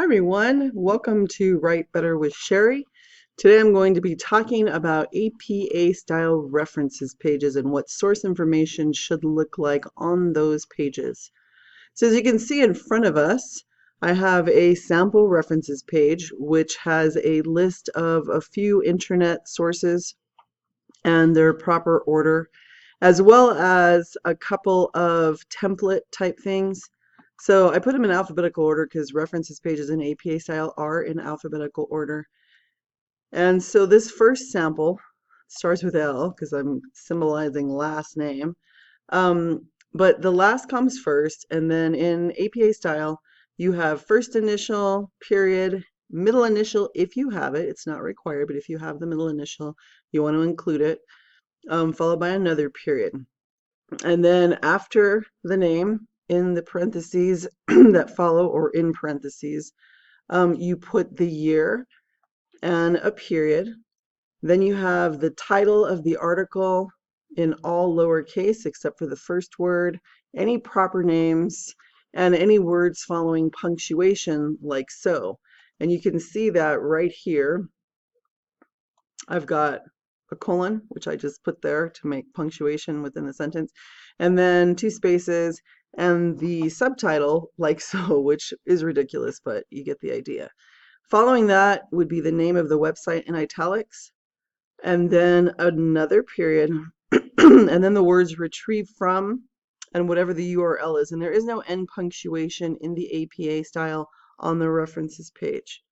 Hi everyone, welcome to Write Better with Sherry. Today I'm going to be talking about APA style references pages and what source information should look like on those pages. So as you can see in front of us, I have a sample references page which has a list of a few internet sources and their proper order, as well as a couple of template type things. So I put them in alphabetical order because references pages in APA style are in alphabetical order. And so this first sample starts with L because I'm symbolizing last name. But the last comes first, and then in APA style, you have first initial, period, middle initial if you have it. It's not required, but if you have the middle initial, you want to include it, followed by another period. And then after the name, in the parentheses that follow, or in parentheses, you put the year and a period. Then you have the title of the article in all lowercase except for the first word, any proper names, and any words following punctuation like so. And you can see that right here. I've got a colon, which I just put there to make punctuation within the sentence, and then two spaces, and the subtitle, like so, which is ridiculous, but you get the idea. Following that would be the name of the website in italics, and then another period, and then the words retrieved from, and whatever the URL is. And there is no end punctuation in the APA style on the references page.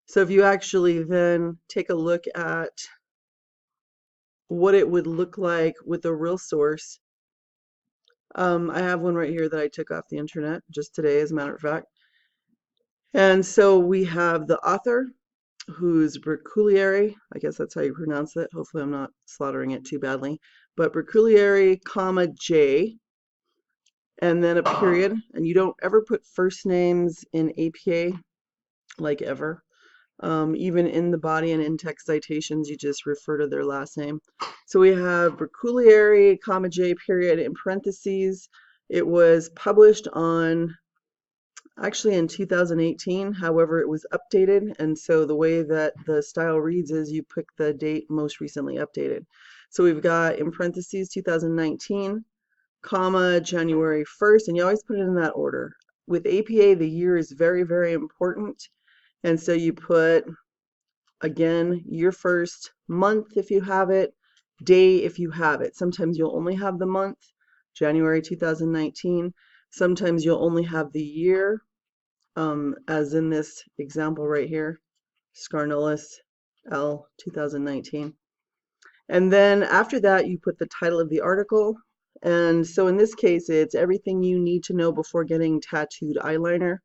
So if you actually then take a look at what it would look like with a real source, I have one right here that I took off the internet just today, as a matter of fact. And so we have the author, who's Berculieri. I guess that's how you pronounce it. Hopefully I'm not slaughtering it too badly. But Berculieri, comma, J, and then a period. And you don't ever put first names in APA, like ever. Even in the body and in-text citations, you just refer to their last name. So we have Berculieri, comma, J, period, in parentheses. It was published on, actually in 2018, however, it was updated. And so the way that the style reads is you pick the date most recently updated. So we've got in parentheses 2019, comma, January 1st, and you always put it in that order. With APA, the year is very, very important. And so you put, again, year first, month if you have it, day if you have it. Sometimes you'll only have the month, January 2019. Sometimes you'll only have the year, as in this example right here, Scarnulus L 2019. And then after that, you put the title of the article. And so in this case, it's everything you need to know before getting tattooed eyeliner.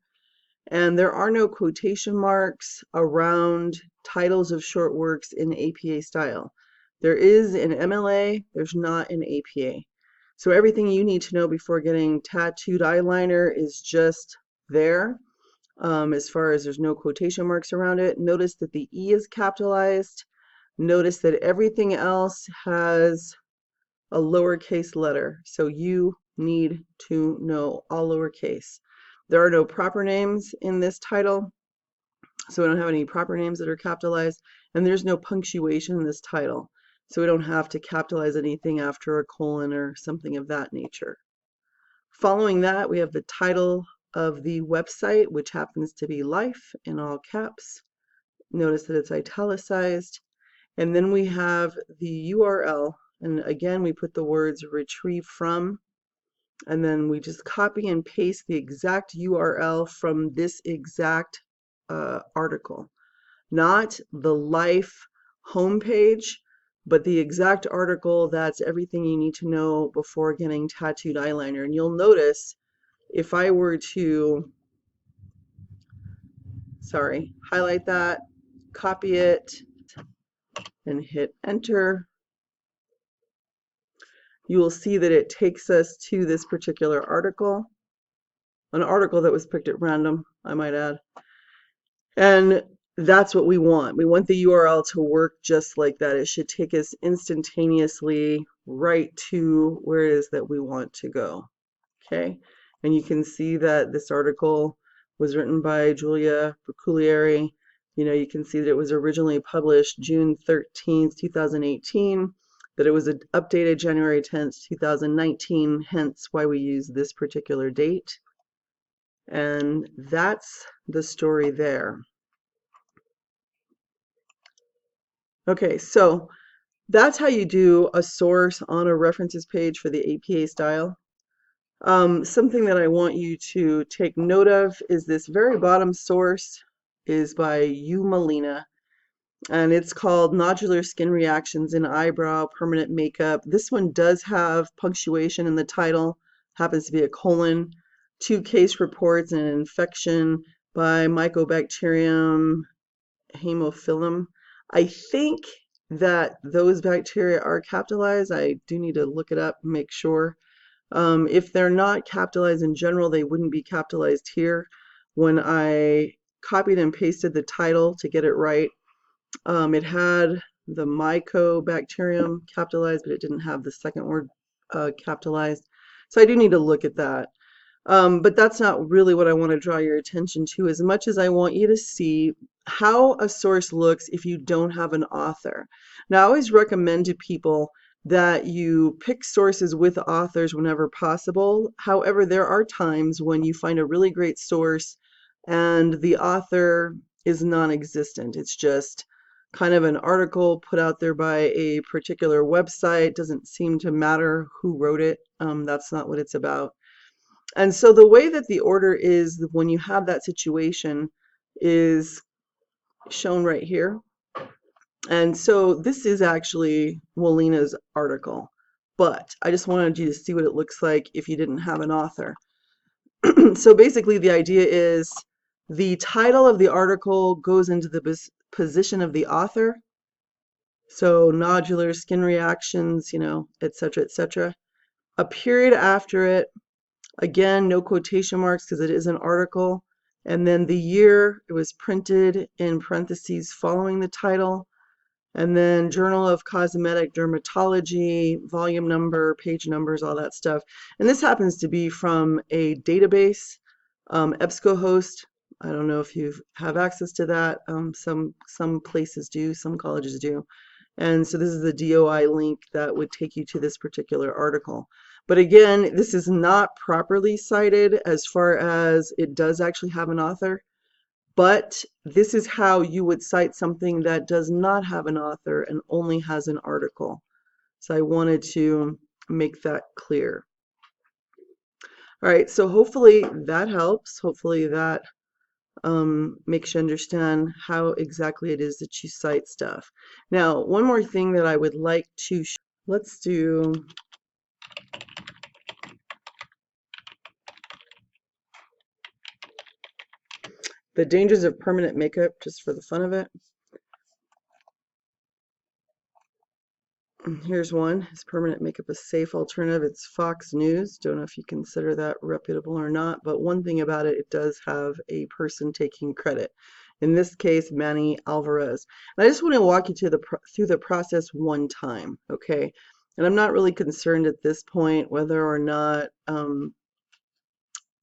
And there are no quotation marks around titles of short works in APA style. There is in MLA, there's not in APA. So everything you need to know before getting tattooed eyeliner is just there. As far as there's no quotation marks around it. Notice that the E is capitalized. Notice that everything else has a lowercase letter. So you need to know all lowercase. There are no proper names in this title, so we don't have any proper names that are capitalized, and there's no punctuation in this title, so we don't have to capitalize anything after a colon or something of that nature. Following that, we have the title of the website, which happens to be Life in all caps. Notice that it's italicized. And then we have the URL, and again we put the words retrieve from, and then we just copy and paste the exact URL from this exact article. Not the Life homepage, but the exact article that's everything you need to know before getting tattooed eyeliner. And you'll notice if I were to, highlight that, copy it, and hit enter, you will see that it takes us to this particular article, an article that was picked at random, I might add. And that's what we want. We want the URL to work just like that. It should take us instantaneously right to where it is that we want to go. Okay, and you can see that this article was written by Julia Bruculieri. You know, you can see that it was originally published June 13th, 2018, that it was updated January 10th, 2019, hence why we use this particular date. And that's the story there. Okay, so that's how you do a source on a references page for the APA style. Something that I want you to take note of is this very bottom source is by U. Molina, and it's called Nodular Skin Reactions in Eyebrow Permanent Makeup. This one does have punctuation in the title, happens to be a colon, 2 case reports and an infection by Mycobacterium haemophilum. I think that those bacteria are capitalized. I do need to look it up and make sure. If they're not capitalized in general, they wouldn't be capitalized here. When I copied and pasted the title to get it right, it had the Mycobacterium capitalized, but it didn't have the second word capitalized. So I do need to look at that. But that's not really what I want to draw your attention to as much as I want you to see how a source looks if you don't have an author. Now, I always recommend to people that you pick sources with authors whenever possible. However, there are times when you find a really great source and the author is non-existent. It's just kind of an article put out there by a particular website. Doesn't seem to matter who wrote it. That's not what it's about. And so the way that the order is when you have that situation is shown right here. And so this is actually Molina's article, but I just wanted you to see what it looks like if you didn't have an author. So basically the idea is the title of the article goes into the position of the author. So nodular skin reactions, you know, etc., etc. A period after it. Again, no quotation marks because it is an article. And then the year it was printed in parentheses following the title. And then Journal of Cosmetic Dermatology, volume number, page numbers, all that stuff. And this happens to be from a database, EBSCOhost. I don't know if you have access to that. Some places do, some colleges do. And so this is the DOI link that would take you to this particular article. But again, this is not properly cited as far as it does actually have an author. But this is how you would cite something that does not have an author and only has an article. So I wanted to make that clear. All right, so hopefully that helps. Hopefully that makes you understand how exactly it is that you cite stuff. Now, one more thing that I would like to show. Let's do the dangers of permanent makeup, just for the fun of it. Here's one. Is permanent makeup a safe alternative? It's Fox News. Don't know if you consider that reputable or not, but one thing about it, it does have a person taking credit. In this case, Manny Alvarez. And I just want to walk you through the process one time, okay? And I'm not really concerned at this point whether or not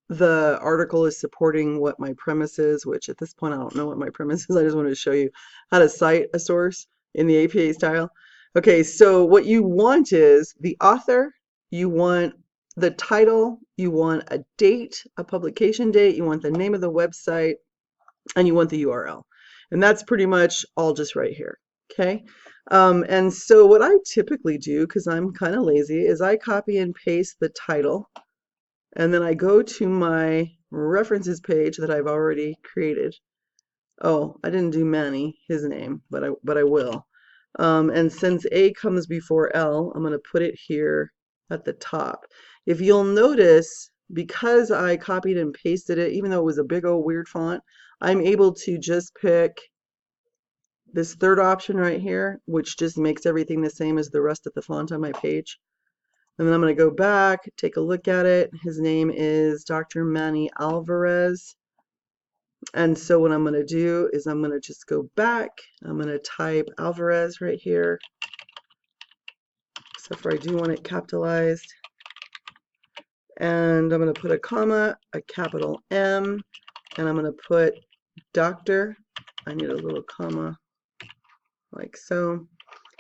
the article is supporting what my premise is, which at this point I don't know what my premise is. I just wanted to show you how to cite a source in the APA style. Okay, so what you want is the author, you want the title, you want a date, a publication date, you want the name of the website, and you want the URL. And that's pretty much all just right here, okay? And so what I typically do, because I'm kind of lazy, is I copy and paste the title, and then I go to my references page that I've already created. Oh, I didn't do Manny, his name, but I will. And since A comes before L, I'm going to put it here at the top. If you'll notice, because I copied and pasted it, even though it was a big old weird font, I'm able to just pick this third option right here, which just makes everything the same as the rest of the font on my page. And then I'm going to go back, take a look at it. His name is Dr. Manny Alvarez. And so what I'm going to do is I'm going to just go back. I'm going to type Alvarez right here. Except for I do want it capitalized. And I'm going to put a comma, a capital M, and I'm going to put Dr. I need a little comma like so.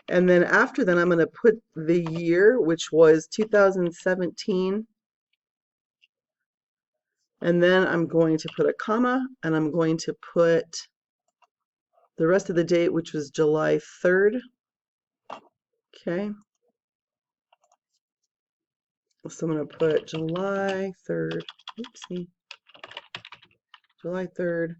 And then after that, I'm going to put the year, which was 2017. And then I'm going to put a comma, and I'm going to put the rest of the date, which was July 3rd. Okay. So I'm going to put July 3rd. Oopsie. July 3rd,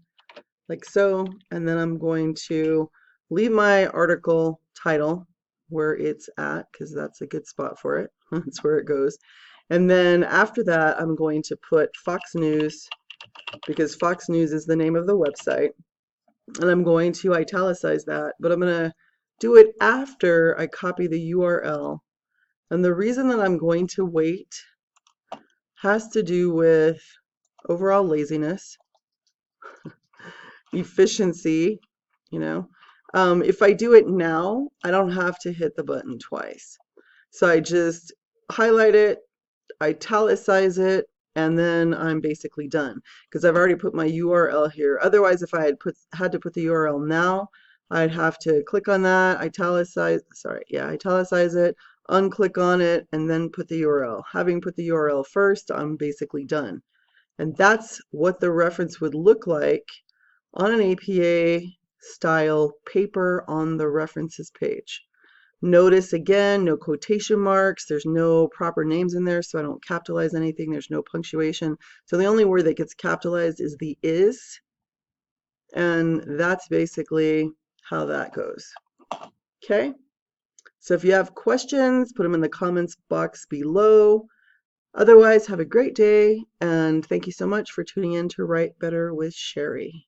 like so. And then I'm going to leave my article title where it's at, because that's a good spot for it. That's where it goes. And then after that, I'm going to put Fox News, because Fox News is the name of the website. And I'm going to italicize that, but I'm going to do it after I copy the URL. And the reason that I'm going to wait has to do with overall laziness, efficiency, you know. If I do it now, I don't have to hit the button twice. So I just highlight it, italicize it, and then I'm basically done, because I've already put my URL here. Otherwise, if I had to put the URL now, I'd have to click on that, italicize it, unclick on it, and then put the URL. Having put the URL first, I'm basically done. And that's what the reference would look like on an APA style paper on the references page. Notice again, no quotation marks, there's no proper names in there, so I don't capitalize anything, there's no punctuation. So the only word that gets capitalized is the is, and that's basically how that goes. Okay, so if you have questions, put them in the comments box below. Otherwise, have a great day, and thank you so much for tuning in to Write Better with Sherry.